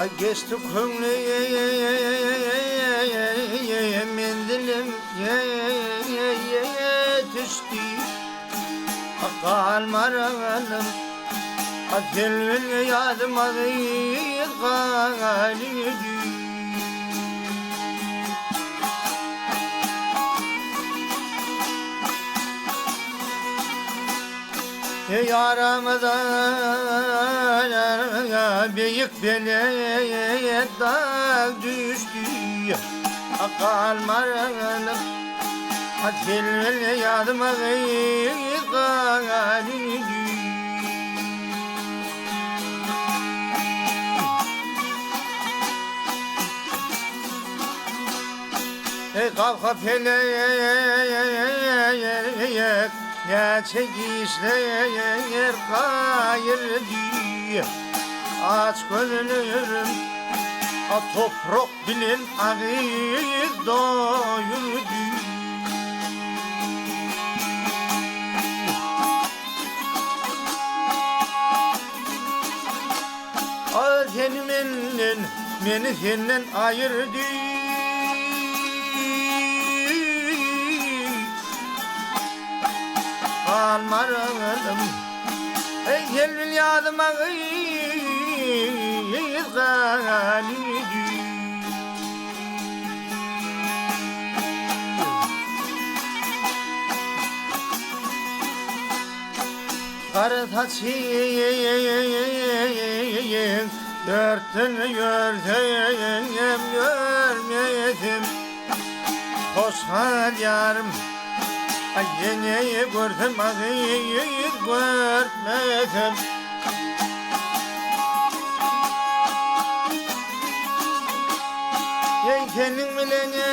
Ay geçti könlü mendilim yetişti kalmaralım Azelül yadım ağır galidi Yaramdan büyük belaya dağ düştü kalmaralım Azelül yadım ağır galidi Kalka felek ne çekişler kayırdı Aç gönlüm toprak bilen ağır doyurdu Beni senden ayırdı Kalmaralım Eylül yadım ağır galidi Kara taçıyım Dörtünü görsem görmedim Hoşhal yarım Yengeyi gördüm ağıyı görmedim Yengenin bilene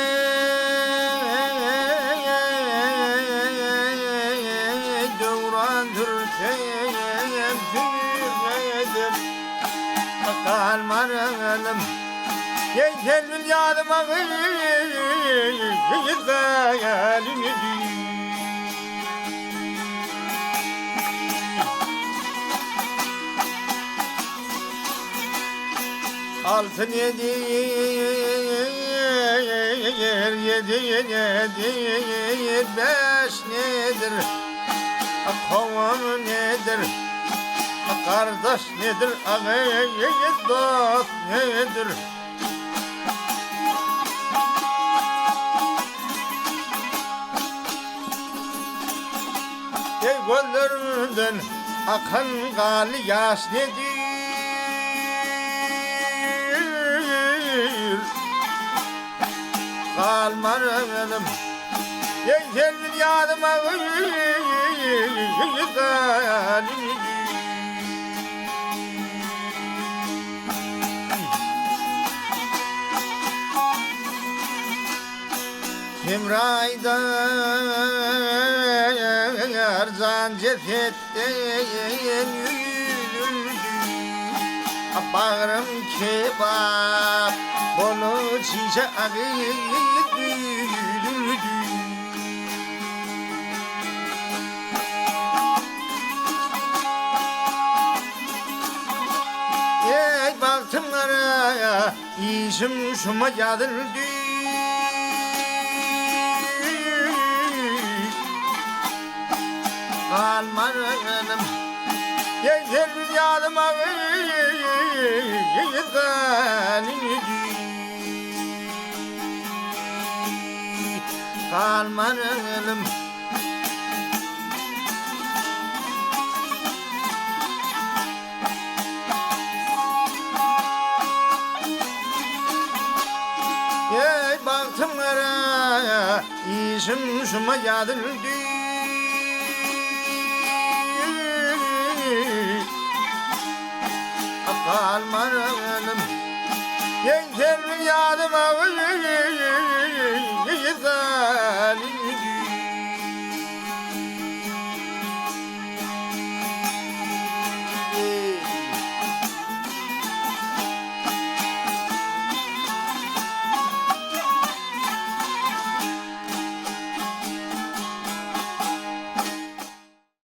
Devran türkeyem sürmedim Kalmaralım Yengenin yadım ağıyı galini Altın yedi beş nedir Kovan nedir Kardeş nedir ağabey dost nedir Gözlerinden akan gal yaş nedir Kalmaralım Yengenin yadım ağır galidi Kimrayda Erzan cefetten yürüldü Bağrım kebap Bolu çiçeği büyüdü Ey baktımlara işim şuma yadıldı Kalmaralım Yengenin yadım ağır galidi Kalmaralım Ey baktımlara işim şuma yadıldı Kalmaralım Yengenin yadım ağır